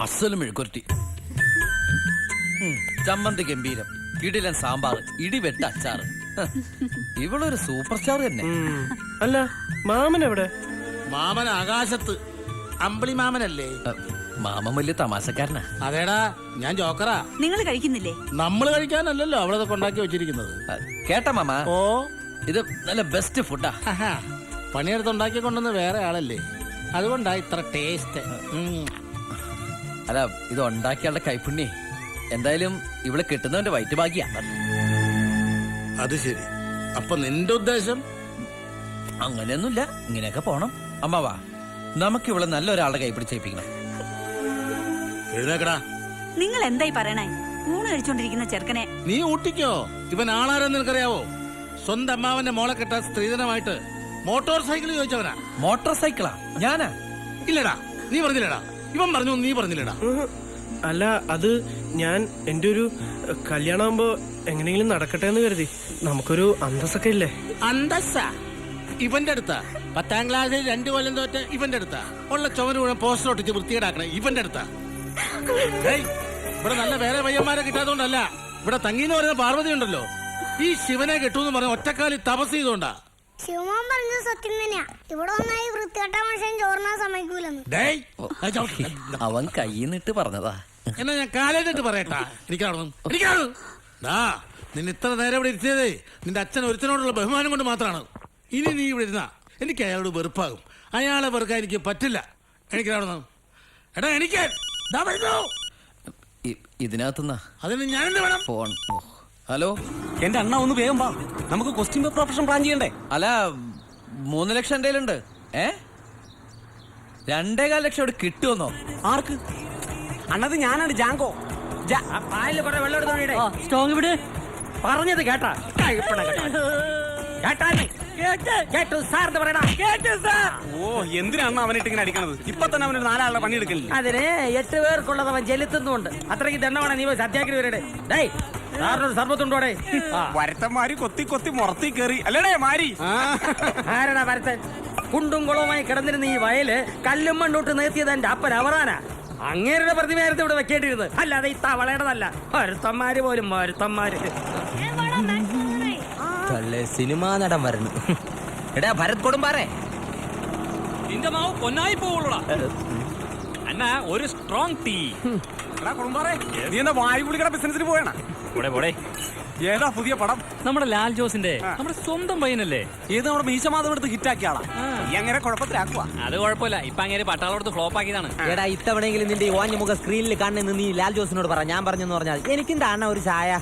അസലും മെഴുക്കുരട്ടി, ചമ്മന്തി ഗംഭീരം, ഇടിലൻ സാമ്പാർ, ഇടിവെട്ട അച്ചാറ്. ഇവളൊരു സൂപ്പർ സ്റ്റാർ തന്നെ. അല്ല മാമൻ എവിടെ? മാമൻ ആകാശത്ത്. അമ്പിളി മാമനല്ലേ? മാമൻ വലിയ തമാശക്കാരനാ. അതേടാ, ഞാൻ ജോക്കറാ. നിങ്ങൾ കഴിക്കുന്നില്ലേ? നമ്മൾ കഴിക്കാനല്ലല്ലോ അവളതൊക്കെ ഉണ്ടാക്കി വെച്ചിരിക്കുന്നത്. കേട്ട മാമ, ഓ, ഇത് നല്ല ബെസ്റ്റ് ഫുഡാ. പണിയെടുത്ത് ഉണ്ടാക്കി കൊണ്ടുവന്ന് വേറെ ആളല്ലേ, അതുകൊണ്ടാ ഇത്ര ടേസ്റ്റ്. അല്ല, ഇത് ഉണ്ടാക്കിയാളുടെ കൈപ്പുണ്യേ. എന്തായാലും ഇവിടെ കിട്ടുന്നവന്റെ വയറ്റ് ഭാഗ്യ. അത് ശരി. അപ്പൊ നിന്റെ ഉദ്ദേശം? അങ്ങനെയൊന്നുമില്ല, ഇങ്ങനെയൊക്കെ പോണം. അമ്മാവാ, നമുക്ക് ഇവിടെ നല്ലൊരാളുടെ കൈ പിടിച്ചേൽപ്പിക്കണം. എഴുന്നേക്കടാ. നിങ്ങൾ എന്തായി പറയണേ? ഊണ് കഴിച്ചോണ്ടിരിക്കുന്ന ചെറുക്കനെ നീ ഊട്ടിക്കോ. ഇവൻ ആളാരെന്ന് നിനക്കറിയാവോ? സ്വന്തം അമ്മാവന്റെ മോളെ കെട്ട സ്ത്രീധനമായിട്ട് മോട്ടോർ സൈക്കിൾ ചോദിച്ചവനാ. മോട്ടോർ സൈക്കിളാ? ഞാനാ? ഇല്ലടാ, നീ പറഞ്ഞില്ലടാ. ഇവൻ പറഞ്ഞു, നീ പറഞ്ഞില്ലടാ. അല്ല, അത് ഞാൻ എന്റെ ഒരു കല്യാണമാകുമ്പോ എങ്ങനെയെങ്കിലും നടക്കട്ടെ എന്ന് കരുതി. നമുക്കൊരു അന്തസ്സൊക്കെ ഇല്ലേ? അന്തസ്സ ഇവന്റെ അടുത്താ. 10ാം ക്ലാസ്സിൽ 2 കൊല്ലം തോറ്റ ഇവന്റെ അടുത്താ. ഉള്ള ചുമര് മുഴുവൻ പോസ്റ്റർ ഒട്ടിച്ച് വൃത്തികേടാക്കണേ ഇവന്റെ അടുത്താ. ഇവിടെ നല്ല വേറെ പയ്യന്മാരെ കിട്ടാത്തോണ്ടല്ല, ഇവിടെ തങ്ങിന്ന് പറയുന്ന പാർവതി ഉണ്ടല്ലോ, ഈ ശിവനെ കെട്ടൂന്ന് പറഞ്ഞ ഒറ്റക്കാലി തപസ് ചെയ്തോണ്ടാ. ശിവമാൻ പറഞ്ഞ സത്യം തന്നെയാ. ഇവിടെ ഒന്നായി വൃത്തികെട്ട മനുഷ്യൻ ചോറിനാൻ സമ്മതിക്കൂലെന്ന്. അവൻ കൈന്നിട്ട് പറഞ്ഞതാ. എന്നാ ഞാൻ കാലേറ്റിട്ട് പറയട്ടാ. നിന്നെ ഇത്ര നേരം ഇവിടെ ഇരുത്തിയതേ നിന്റെ അച്ഛൻ ഒരുത്തനോടുള്ള ബഹുമാനം കൊണ്ട് മാത്രമാണ്. ഇനി നീ ഇവിടെ ഇരുന്നാ എനിക്ക് അയാളോട് വെറുപ്പാകും. അയാളെ വെറുക്കാൻ എനിക്ക് പറ്റില്ല. എനിക്ക് എടാ, എനിക്ക് ഇതിനകത്തുനിന്നാ. അതിന് ഞാൻ വേണം ഫോൺ. ഹലോ, എന്റെ അണ്ണ ഒന്ന് വേഗം വാ, നമുക്ക് ക്വസ്റ്റ്യൻ പേപ്പർ ഓപ്ഷൻ പ്ലാൻ ചെയ്യണ്ടേ? അല്ല, 3 ലക്ഷം എന്റെ കയ്യിലുണ്ട്. 2.25 ലക്ഷം ഇവിടെ കിട്ടുമെന്നോ? ആർക്ക്? അണ്ണത് ഞാനാണ് ജാങ്കോ. സ്ട്രോങ് വിട്. പറഞ്ഞത് കേട്ടാ? ഓ, എന്തിനാണ് അവനിട്ട് ഇങ്ങനെ അടിക്കണത്? ഇപ്പൊ തന്നെ അവനൊരു 4 ആളുടെ പണിയെടുക്കില്ല. അതിന് 8 പേർക്കുള്ളത് അവൻ ചെലുത്തുന്നുണ്ട്. അത്രയ്ക്ക് ദണ്ണമാണ് നീ സത്യാഗ്രഹി വരട്ടെ. സർബത്തുണ്ടോടെ? വരത്തന്മാര് കൊത്തി കൊത്തി മുറത്തി കയറി അല്ലേടേ മാരി. ആരടാ വരത്തൻ? കുണ്ടും കുളവുമായി കിടന്നിരുന്ന ഈ വയല് കല്ലും മണ്ണോട്ട് നിർത്തിയത് എന്റെ അപ്പൻ അവറാനാ. അങ്ങേരുടെ പ്രതിമയായിരുന്നു ഇവിടെ വെക്കേണ്ടിരുന്നത്, അല്ലാതെ ഈ തവളയുടേതല്ല. വരുത്തന്മാര് പോലും വരുത്തന്മാര്. സിനിമാ നടൻ വരുന്നു. എടാ ഭരത് കൊടുമ്പാറേ, നിന്റെ മാവ് പൊന്നായി പോവുള്ളൂടാ. അണ്ണ ഒരു സ്ട്രോങ് ടീ. എടാ കൊടുമ്പാറേ, നീ എന്താ വായു കുളിക്കട ബിസിനസിന് പോയണ? ഏതാ പുതിയ പടം? നമ്മുടെ ലാൽ ജോസിന്റെ, നമ്മുടെ സ്വന്തം പയ്യനല്ലേ. ഏത് നമ്മുടെ മീശമാധവൻ എടുത്ത് ഹിറ്റാക്കിയ ആളാ. എങ്ങനെ കുഴപ്പത്തിലാക്കുക? അത് കുഴപ്പമില്ല, ഇപ്പൊ അങ്ങനെ പട്ടാളോടത്ത് ഫ്ലോപ്പ് ആക്കിയതാണ്. എടാ ഇത്തവണെങ്കിലും നിന്റെ ഓഞ്ഞ മുഖ സ്ക്രീനിൽ കാണുന്ന നീ ലാൽ ജോസിനോട് പറ, ഞാൻ പറഞ്ഞെന്ന് പറഞ്ഞാൽ എനിക്കെന്താ അണ്ണ ഒരു ചായ.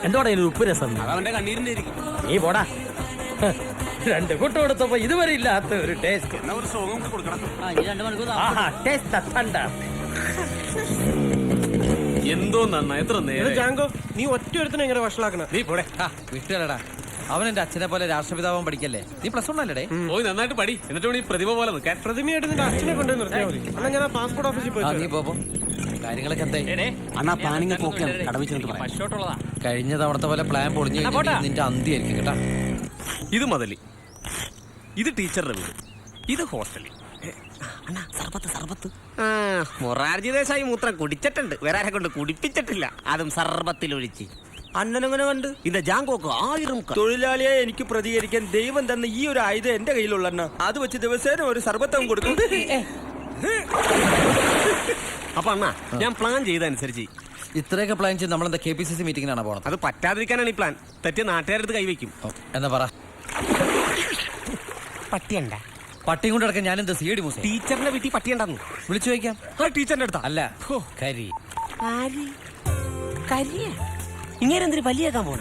എന്തോടാ ഉപ്പ് രസം? അവന്റെ കണ്ണീരിന്റെ ഇരിക്കും. നീ പോടാ. 2 കൂട്ട് കൊടുത്തപ്പോ ഇതുവരെ ഇല്ലാത്ത ഒരു ടേസ്റ്റ്. എന്നാ ഒരു സോങ്ങും കൊടുക്കണം. എന്തോ നന്നാ, എത്ര നേരം. ജാങ്കോ, നീ ഒറ്റ ഒരുത്തിനെ എങ്ങനെ വഷളാക്കണ? നീ പോടെ. വിട്ടുകളടാ, അവൻ എന്റെ അച്ഛനെ പോലെ രാഷ്ട്രപിതാവൻ പഠിക്കല്ലേ. നീ +1 അല്ലേടേ? പോയി നന്നായിട്ട് പടി, എന്നിട്ട് വേണം ഈ പ്രതിഭ പോലെ നിൽക്കാൻ. പ്രതിമയായിട്ട് നിന്റെ അച്ഛനെ കൊണ്ടു നിർത്തിയാൽ മതി. അല്ല, ഞാൻ പാസ്പോർട്ട് ഓഫീസിൽ പോയി. നീ പോ. കാര്യങ്ങളൊക്കെ എന്തായി? അണ്ണാ പ്ലാനിങ് ഒക്കെ ഓക്കെയാണ്. കടവിച്ചിട്ട് പറയാം. പശോട്ടുള്ളതാ. കഴിഞ്ഞ തവണത്തെ പോലെ പ്ലാൻ പൊളിഞ്ഞു നിന്റെ അന്തിയായിരിക്കും കേട്ടാ. ഇത് മുതലി, ഇത് ടീച്ചറുടെ വീട്, ഇത് ഹോസ്റ്റലിൽ. സർബത്ത് മൊറാർജി ദേശായി മൂത്രം കുടിച്ചിട്ടുണ്ട്, വേറെ ആരെ കൊണ്ട് കുടിപ്പിച്ചിട്ടില്ല, അതും സർബത്തിലൊഴിച്ച്. അണ്ണനങ്ങനെ കണ്ട് ഇന്റെ ജാങ്കോക്ക് 1000 തൊഴിലാളിയെ എനിക്ക് പ്രതികരിക്കാൻ ദൈവം തന്ന ഈ ഒരു ആയുധം എന്റെ കയ്യിലുള്ള അത് വെച്ച് ദിവസേന ഒരു സർബത്തം കൊടുക്കും. അപ്പൊ അണ്ണാ, ഞാൻ പ്ലാൻ ചെയ്തനുസരിച്ച് ഇത്രയൊക്കെ പ്ലാൻ ചെയ്ത് നമ്മളെന്താ KPCC മീറ്റിംഗിനാണ് പോണത്? അത് പറ്റാതിരിക്കാനാണ് ഈ പ്ലാൻ. തെറ്റിയ നാട്ടുകാരടുത്ത് കൈവയ്ക്കും. എന്നാ പറ. പട്ടിയണ്ട പട്ടിയും കൊണ്ട് കിടക്കാൻ ഞാൻ എന്താ CD മൂസ? ടീച്ചറിന്റെ വീട്ടിൽ പട്ടിയുണ്ടായിരുന്നു. വിളിച്ചു ചോദിക്കാം. ആ ടീച്ചറിന്റെ അടുത്താ. അല്ല, കരി. ഇങ്ങനെ എന്തിനു പല്ലിയേക്കാൻ പോണ?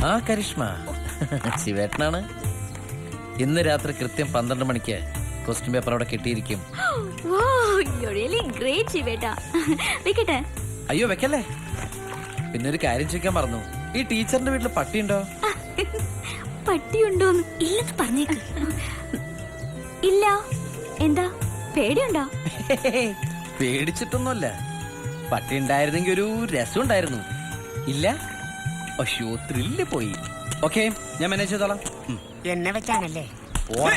ആ കരിഷ്മ ശിവേട്ടനാണ്. ഇന്ന് രാത്രി കൃത്യം 12 മണിക്ക് ക്വസ്റ്റ്യൻ പേപ്പർ അവിടെ കിട്ടിയിരിക്കും. അയ്യോ വെക്കല്ലേ. പിന്നെ ഒരു കാര്യം ചോദിക്കാൻ മറന്നു, ഈ ടീച്ചറിന്റെ വീട്ടിൽ പട്ടിയുണ്ടോ? പട്ടിയുണ്ടോന്ന്? ഇല്ലെന്ന് പറഞ്ഞേക്ക്. ഇല്ല. എന്താ പേടിയുണ്ടോ? പേടിച്ചിട്ടൊന്നുമല്ല. പട്ടി ഉണ്ടായിരുന്നെങ്കിൽ ഒരു രസം ഉണ്ടായിരുന്നു. ഇല്ല, അയ്യോ ത്രില്ല് പോയി. ഓക്കെ, ഞാൻ മാനേജ് ചെയ്തോളാം. എന്നെ വെച്ചാണല്ലേ? ഓ